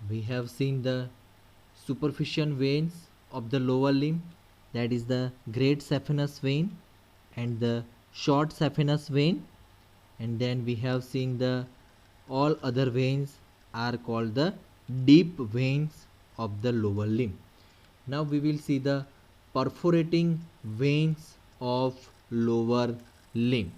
We have seen the superficial veins of the lower limb, that is the great saphenous vein and the short saphenous vein, and then we have seen the all other veins are called the deep veins of the lower limb. Now we will see the perforating veins of lower limb.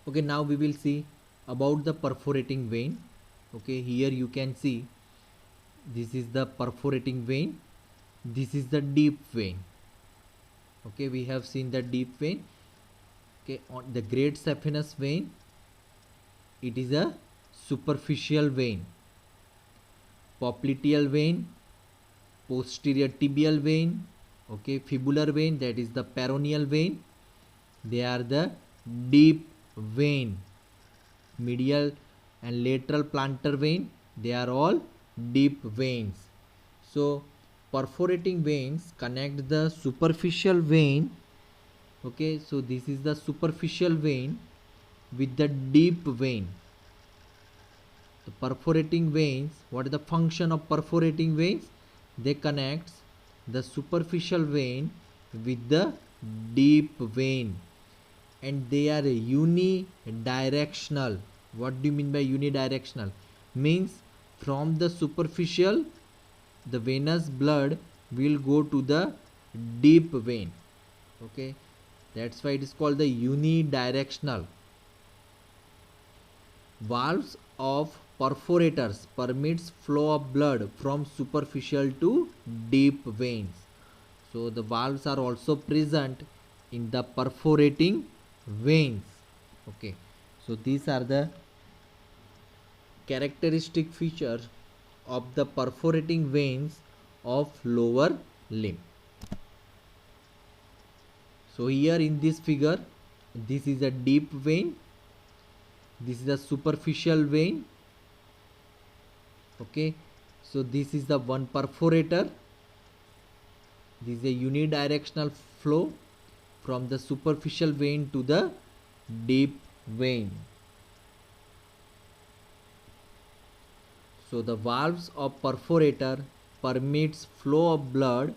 Okay, now we will see about the perforating vein. Okay, here you can see this is the perforating vein, this is the deep vein. Okay, we have seen the deep vein. Okay, on the great saphenous vein, it is a superficial vein. Popliteal vein, posterior tibial vein, okay, fibular vein, that is the peroneal vein, they are the deep vein. Medial and lateral plantar vein, they are all deep veins. So perforating veins connect the superficial vein. Okay, so this is the superficial vein with the deep vein. The perforating veins, what is the function of perforating veins? They connect the superficial vein with the deep vein, and they are unidirectional. What do you mean by unidirectional? Means from the superficial the venous blood will go to the deep vein. Okay, that's why it is called the unidirectional. Valves of perforators permits flow of blood from superficial to deep veins. So the valves are also present in the perforating veins. Okay, so these are the characteristic features of the perforating veins of lower limb. So here in this figure, this is a deep vein, this is a superficial vein. Okay, so this is the one perforator, this is a unidirectional flow from the superficial vein to the deep vein. So the valves of perforator permits flow of blood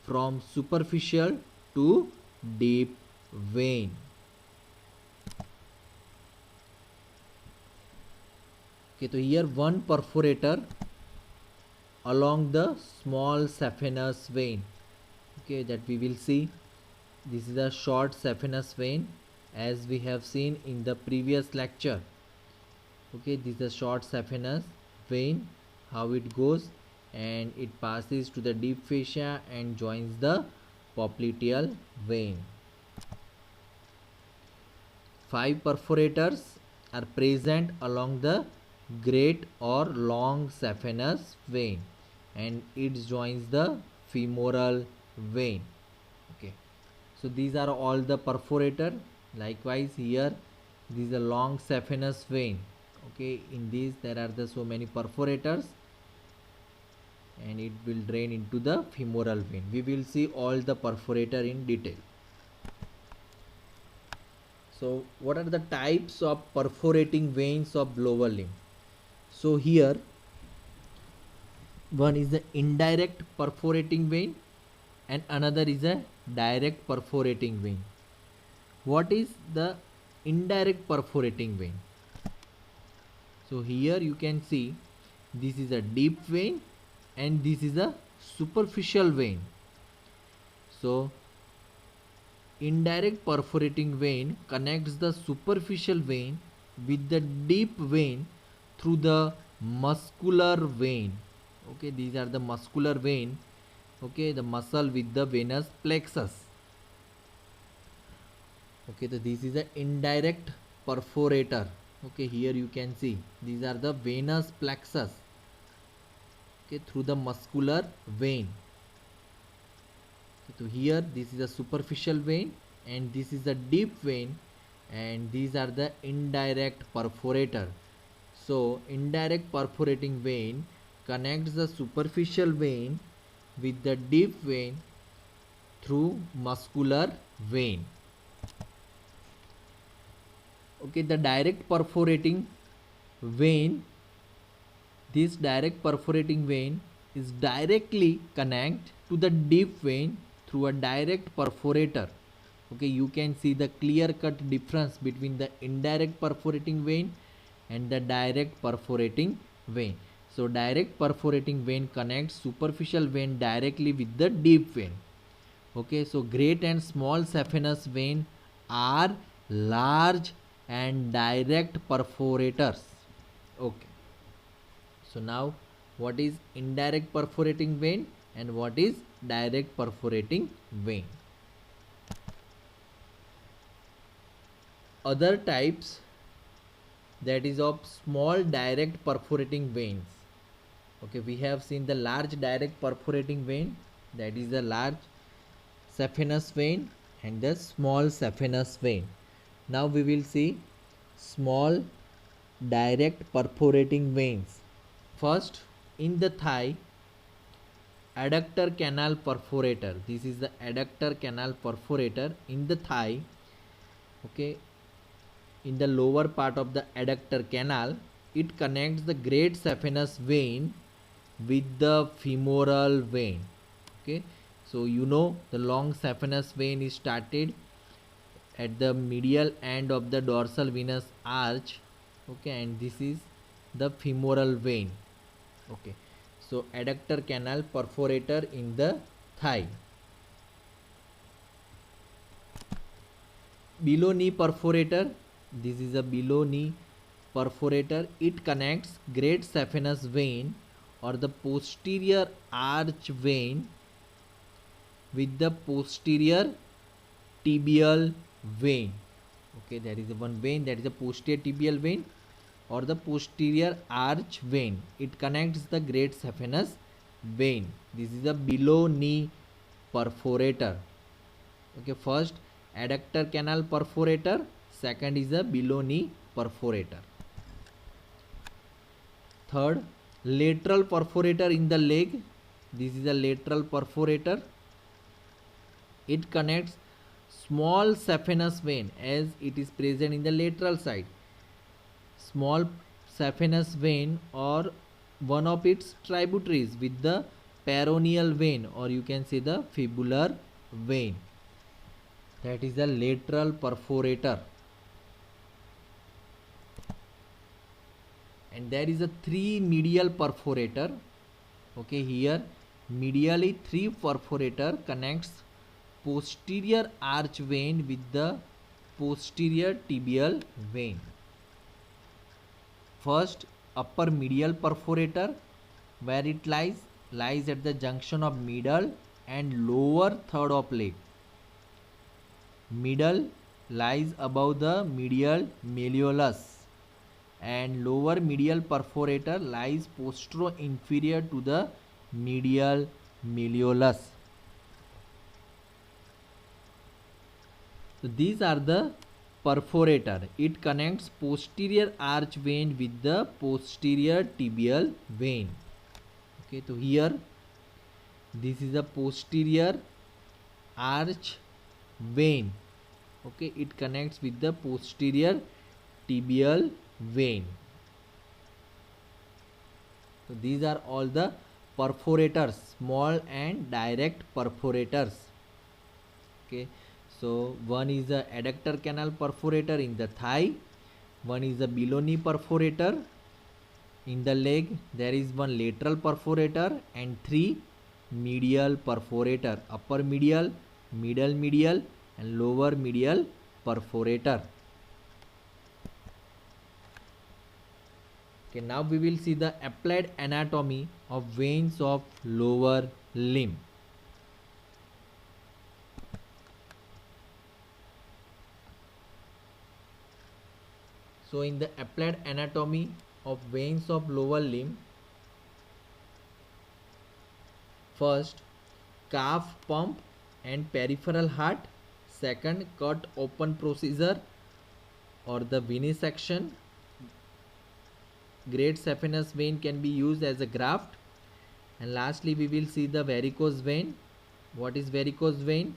from superficial to deep vein. Okay, so here one perforator along the small saphenous vein. Okay, that we will see. This is a short saphenous vein as we have seen in the previous lecture. Okay, this is a short saphenous vein, how it goes, and it passes to the deep fascia and joins the popliteal vein. 5 perforators are present along the great or long saphenous vein, and it joins the femoral vein. Okay, so these are all the perforator. Likewise here, this is a long saphenous vein. Okay, in these there are the so many perforators, and it will drain into the femoral vein. We will see all the perforator in detail. So what are the types of perforating veins of lower limb? So here one is the indirect perforating vein and another is a direct perforating vein. What is the indirect perforating vein? So here you can see this is a deep vein and this is a superficial vein. So indirect perforating vein connects the superficial vein with the deep vein through the muscular vein. Okay, these are the muscular vein. Okay, the muscle with the venous plexus. Okay, so this is the indirect perforator. Okay, here you can see these are the venous plexus. Okay, through the muscular vein. Okay, so here this is a superficial vein and this is the deep vein, and these are the indirect perforator. So indirect perforating vein connects the superficial vein with the deep vein through muscular vein. Okay, the direct perforating vein, this direct perforating vein is directly connect to the deep vein through a direct perforator. Okay, you can see the clear cut difference between the indirect perforating vein and the direct perforating vein. So direct perforating vein connects superficial vein directly with the deep vein. Okay, so great and small saphenous vein are large and direct perforators. Okay, so now what is indirect perforating vein and what is direct perforating vein? Other types, that is of small direct perforating veins. Okay, we have seen the large direct perforating vein, that is the large saphenous vein, and the small saphenous vein. Now we will see small direct perforating veins. First, in the thigh, adductor canal perforator. This is the adductor canal perforator in the thigh. Okay, in the lower part of the adductor canal, it connects the great saphenous vein with the femoral vein. Okay, so you know the long saphenous vein is started at the medial end of the dorsal venous arch. Okay, and this is the femoral vein. Okay, so adductor canal perforator in the thigh. Below knee perforator, this is a below knee perforator. It connects great saphenous vein or the posterior arch vein with the posterior tibial vein. Okay, there is one vein, that is a posterior tibial vein or the posterior arch vein. It connects the great saphenous vein. This is a below knee perforator. Okay, first adductor canal perforator, second is a below knee perforator. Third, lateral perforator in the leg. This is a lateral perforator. It connects small saphenous vein as it is present in the lateral side. Small saphenous vein or one of its tributaries with the peroneal vein, or you can say the fibular vein. That is the lateral perforator. And there is a 3 medial perforator. Okay, here medially 3 perforator connects posterior arch vein with the posterior tibial vein. First, upper medial perforator, where it lies at the junction of middle and lower third of leg. Middle lies above the medial malleolus and lower medial perforator lies postero-inferior to the medial malleolus. So these are the perforator. It connects posterior arch vein with the posterior tibial vein. Okay, so here this is a posterior arch vein. Okay, it connects with the posterior tibial vein. So these are all the perforators, small and direct perforators. Okay, so one is a adductor canal perforator in the thigh, one is a below knee perforator in the leg, there is one lateral perforator and 3 medial perforator, upper medial, middle medial and lower medial perforator. Okay, now we will see the applied anatomy of veins of lower limb. So in the applied anatomy of veins of lower limb, first calf pump and peripheral heart, second cut open procedure or the venesection. Great saphenous vein can be used as a graft, and lastly we will see the varicose vein. What is varicose vein?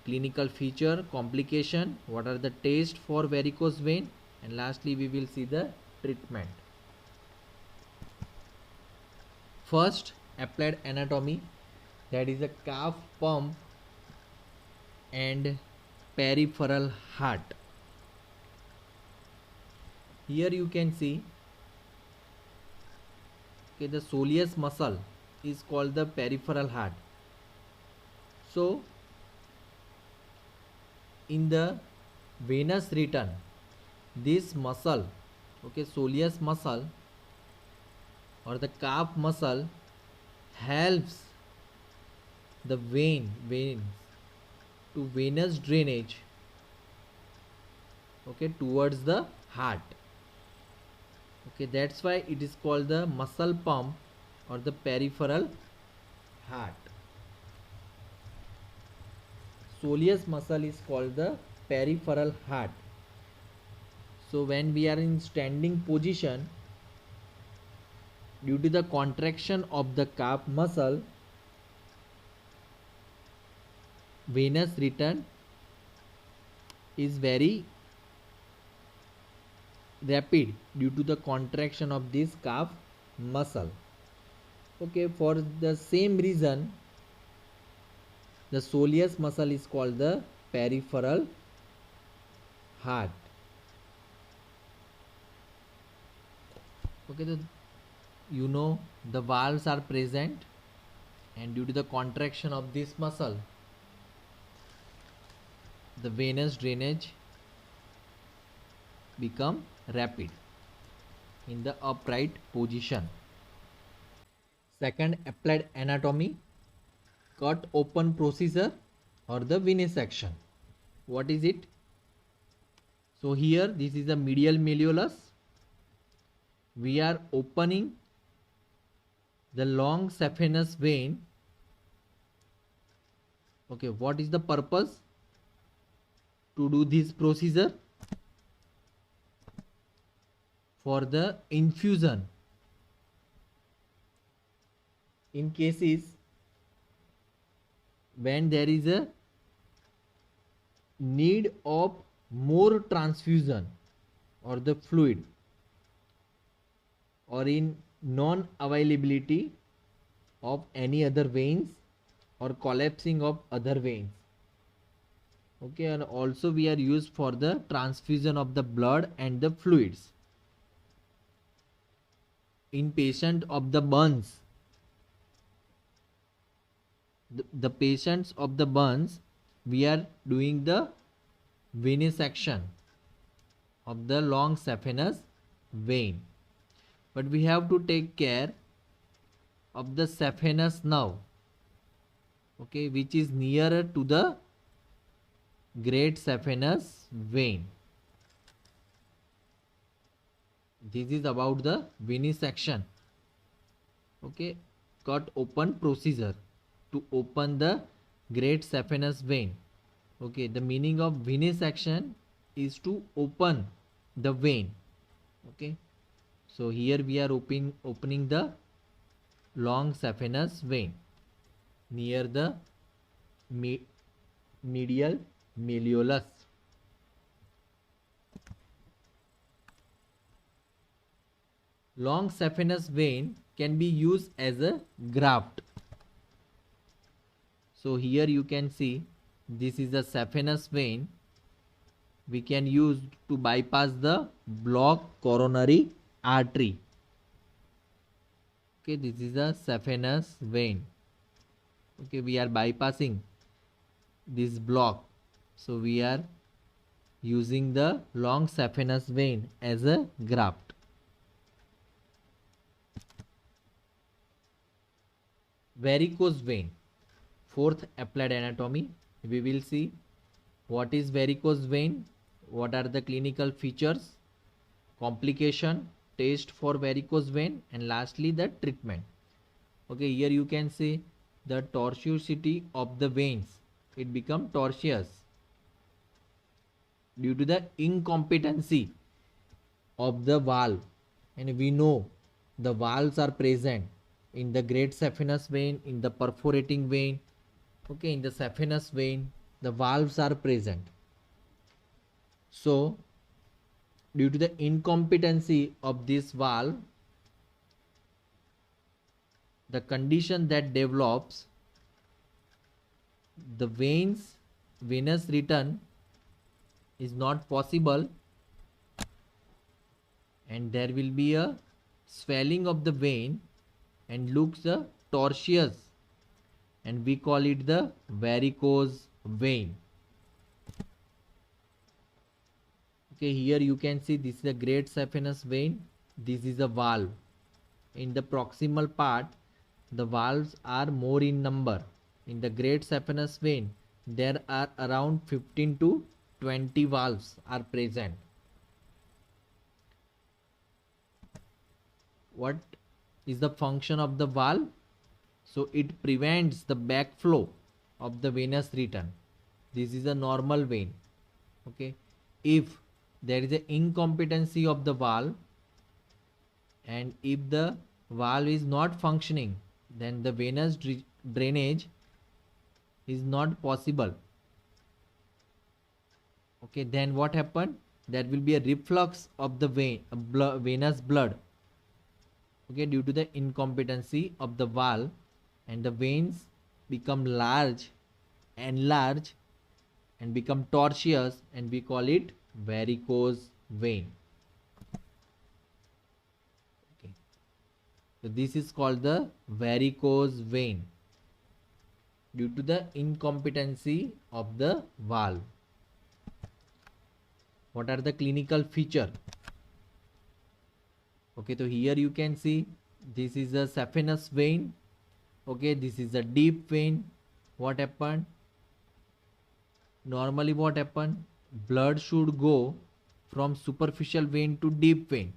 Clinical feature, complication, what are the tests for varicose vein, and lastly we will see the treatment. First applied anatomy, that is a calf pump and peripheral heart. Here you can see, okay, the soleus muscle is called the peripheral heart. So in the venous return, this muscle, okay, soleus muscle or the calf muscle helps the veins to venous drainage, okay, towards the heart. Okay, that's why it is called the muscle pump or the peripheral heart. Soleus muscle is called the peripheral heart. So when we are in standing position, due to the contraction of the calf muscle, venous return is very rapid due to the contraction of this calf muscle. Okay, for the same reason, the soleus muscle is called the peripheral heart. Okay, so you know the valves are present, and due to the contraction of this muscle, the venous drainage become rapid in the upright position. Second applied anatomy, cut open procedure or the venesection. What is it? So here this is the medial malleolus. We are opening the long saphenous vein. Okay, what is the purpose to do this procedure? For the infusion in cases when there is a need of more transfusion or the fluid, or in non availability of any other veins or collapsing of other veins. Okay, and also we are used for the transfusion of the blood and the fluids. In patient of the burns, the patients of the burns, we are doing the venesection of the long saphenous vein, but we have to take care of the saphenous nerve, okay, which is nearer to the great saphenous vein. This is about the venesection. Okay, cut open procedure to open the great saphenous vein. Okay, the meaning of venesection is to open the vein. Okay, so here we are opening the long saphenous vein near the medial malleolus. Long saphenous vein can be used as a graft. So here you can see this is a saphenous vein. We can use to bypass the blocked coronary artery. Okay, this is a saphenous vein. Okay, we are bypassing this block. So we are using the long saphenous vein as a graft. Varicose vein. Fourth applied anatomy. We will see what is varicose vein, what are the clinical features, complication, test for varicose vein, and lastly the treatment. Okay, here you can see the tortuosity of the veins. It become tortuous due to the incompetency of the valve, and we know the valves are present in the great saphenous vein, in the perforating vein. Okay, in the saphenous vein the valves are present. So due to the incompetency of this valve, the condition that develops the venous return is not possible, and there will be a swelling of the vein and looks tortuous, and we call it the varicose vein. Okay, here you can see this is a great saphenous vein. This is a valve. In the proximal part, the valves are more in number. In the great saphenous vein, there are around 15 to 20 valves are present. What is the function of the valve? So it prevents the backflow of the venous return. This is a normal vein. Okay, if there is an incompetency of the valve, and if the valve is not functioning, then the venous drainage is not possible. Okay, then what happened? There will be a reflux of the venous blood. Okay, due to the incompetency of the valve, and the veins become large, enlarge, and become tortuous, and we call it varicose vein. Okay, so this is called the varicose vein due to the incompetency of the valve. What are the clinical features? Okay, so here you can see this is a saphenous vein. Okay, this is a deep vein. What happened? Normally what happened? Blood should go from superficial vein to deep vein,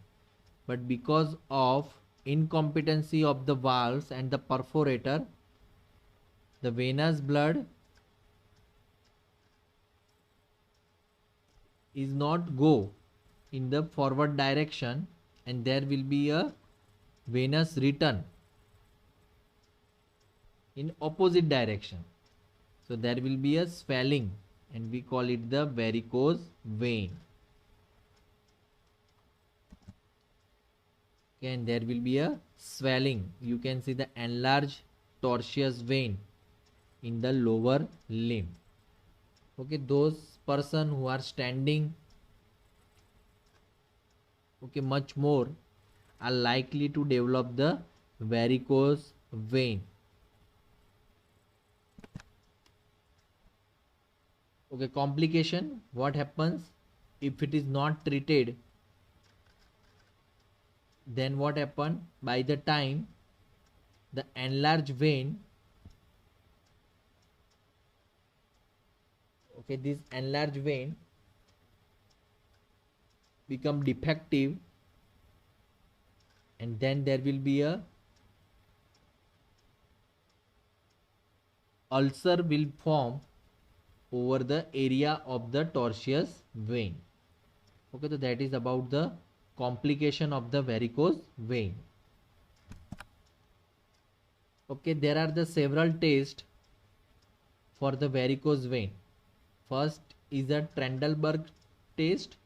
but because of incompetency of the valves and the perforator, the venous blood is not go in the forward direction, and there will be a venous return in opposite direction. So there will be a swelling, and we call it the varicose vein. Okay, and there will be a swelling. You can see the enlarged tortuous vein in the lower limb. Okay, those person who are standing, okay, much more are likely to develop the varicose vein. Okay, complication. What happens if it is not treated? Then what happen? By the time the enlarged vein, okay, this enlarged vein become defective, and then there will be a ulcer will form over the area of the tortuous vein. Okay, so that is about the complication of the varicose vein. Okay, there are the several tests for the varicose vein. First is a Trendelenburg test.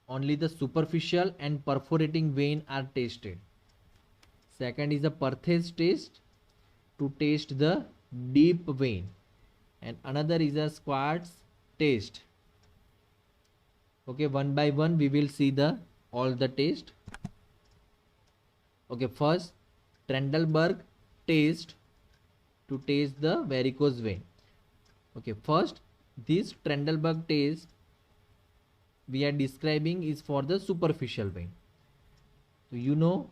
Only the superficial and perforating vein are tested. Second is a Perthes test to test the deep vein, and another is a Schwartz test. Okay, one by one we will see the all the test. Okay, first Trendelenburg test to test the varicose vein. Okay, first this Trendelenburg test we are describing is for the superficial vein. So you know,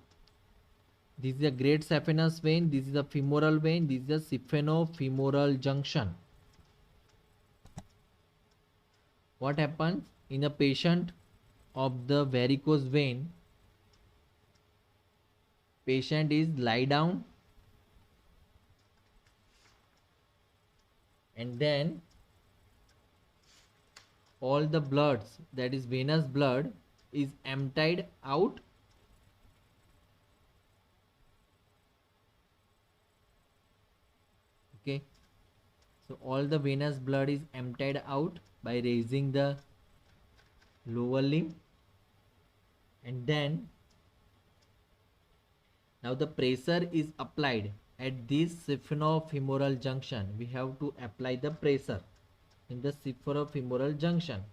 this is a great saphenous vein, this is a femoral vein, this is a saphenofemoral junction. What happens in a patient of the varicose vein? Patient is lie down, and then all the bloods, that is venous blood, is emptied out. Okay, so all the venous blood is emptied out by raising the lower limb, and then Now the pressure is applied at this saphenofemoral junction. We have to apply the pressure in the saphenofemoral junction.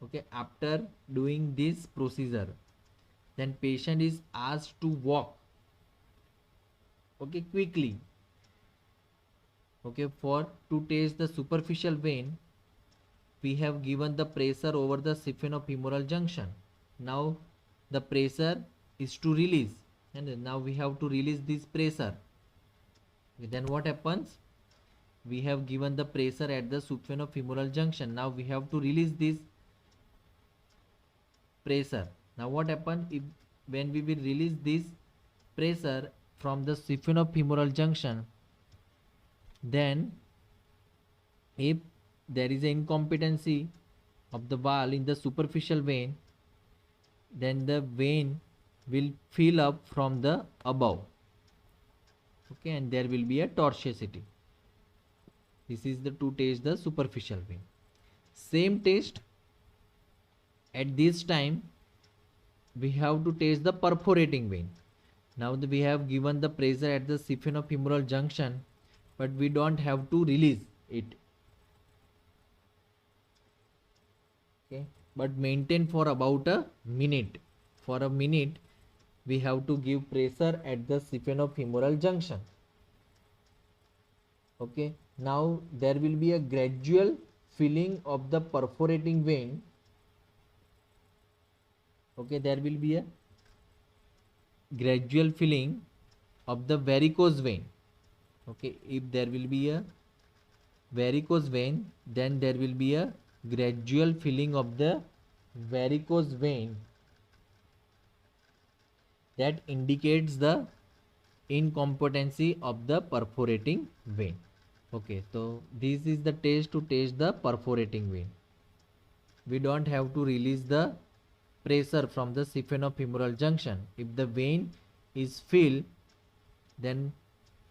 Okay, after doing this procedure, then patient is asked to walk, okay, quickly, okay. For to test the superficial vein, we have given the pressure over the saphenofemoral junction. Now the pressure is to release, and now we have to release this pressure. Then what happens? We have given the pressure at the saphenofemoral junction. Now we have to release this pressure. Now what happens if when we will release this pressure from the saphenofemoral junction, then if there is an incompetency of the wall in the superficial vein, then the vein will fill up from the above, okay, and there will be a tortuosity. This is the to test the superficial vein. Same test at this time we have to test the perforating vein. Now we have given the pressure at the saphenofemoral junction, but we don't have to release it, okay, but maintain for about a minute. For a minute we have to give pressure at the saphenofemoral junction, okay. Now there will be a gradual filling of the perforating vein, okay. There will be a gradual filling of the varicose vein, okay. If there will be a varicose vein, then there will be a gradual filling of the varicose vein. That indicates the incompetency of the perforating vein, okay. So this is the test to test the perforating vein. We don't have to release the pressure from the saphenofemoral junction. If the vein is filled, then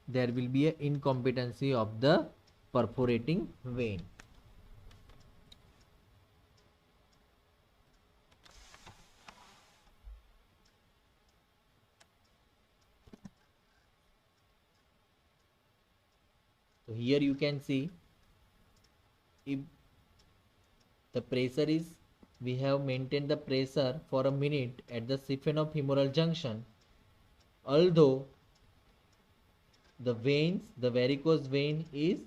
there will be an incompetency of the perforating vein. So here you can see, if the pressure is, we have maintained the pressure for a minute at the saphenofemoral junction, although the veins, the varicose vein is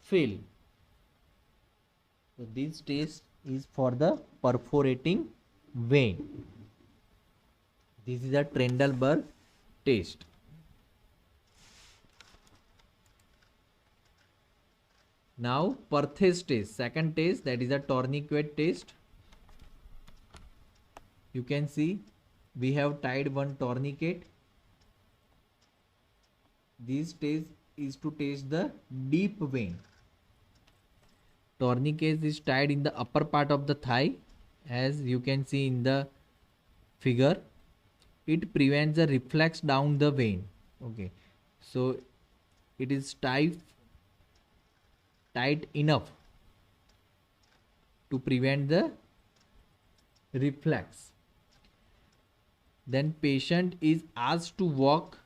filled. So this test is for the perforating vein. This is a Trendelenburg test. Now Perthes test, second test, that is a tourniquet test. You can see we have tied one tourniquet. This test is to test the deep vein. Tourniquet is tied in the upper part of the thigh, as you can see in the figure. It prevents the reflex down the vein, okay. So it is tight enough to prevent the reflex. Then patient is asked to walk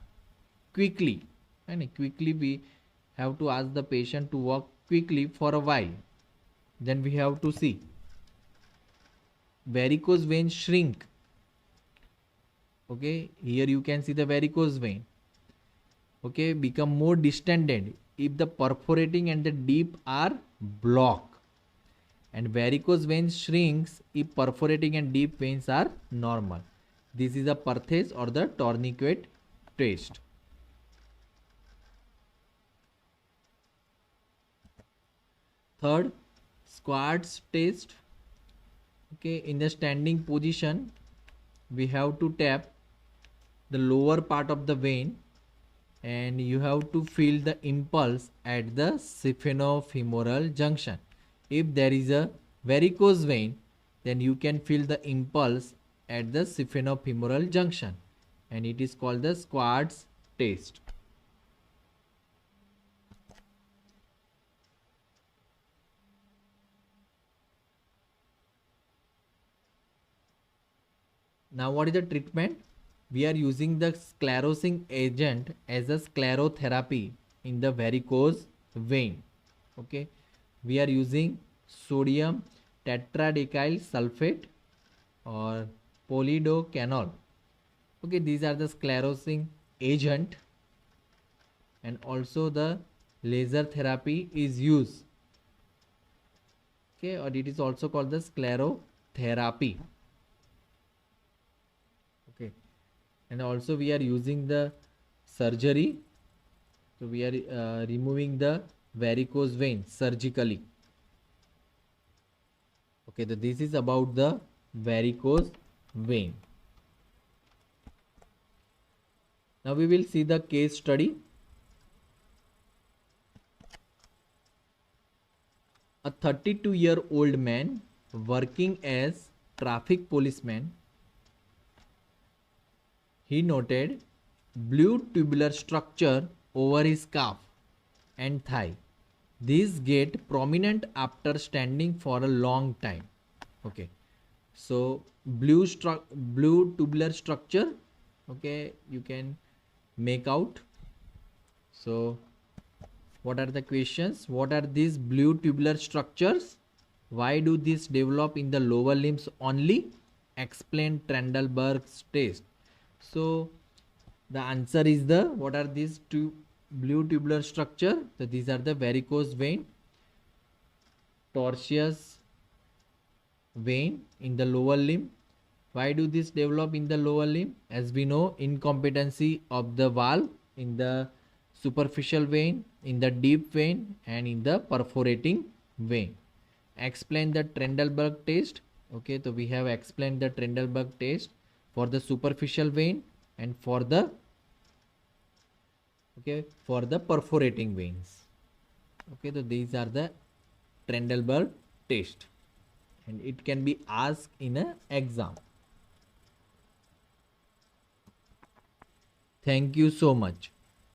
quickly, and quickly we have to ask the patient to walk quickly for a while. Then we have to see varicose vein shrink, okay. Here you can see the varicose vein, okay, become more distended if the perforating and the deep are blocked, and varicose vein shrinks if perforating and deep veins are normal. This is a Perthes or the tourniquet test. Third, Schwartz test, okay. In the standing position we have to tap the lower part of the vein, and you have to feel the impulse at the saphenofemoral junction. If there is a varicose vein, then you can feel the impulse at the saphenofemoral junction, and it is called the Schwartz test. Now what is the treatment? we are using the sclerosing agent as a sclerotherapy in the varicose vein. Okay, we are using sodium tetradecyl sulfate or polidocanol. Okay, these are the sclerosing agent, and also the laser therapy is used. Okay, or it is also called the sclerotherapy. Okay, and also we are using the surgery, so we are removing the varicose vein surgically. Okay, so this is about the varicose vein. Now we will see the case study. A 32-year-old man working as traffic policeman, he noted blue tubular structure over his calf and thigh. These get prominent after standing for a long time. Okay, so blue tubular structure, okay, you can make out. So what are the questions? What are these blue tubular structures? Why do these develop in the lower limbs only? Explain Trendelenburg's test. So the answer is the, what are these two blue tubular structure? So these are the varicose vein, tortuous vein in the lower limb. Why do this develop in the lower limb? As we know, incompetency of the valve in the superficial vein, in the deep vein, and in the perforating vein. Explain the Trendelenburg test. Okay, so we have explained the Trendelenburg test for the superficial vein and for the, okay, for the perforating veins. Okay, so these are the Trendelenburg test, and it can be asked in an exam. Thank you so much.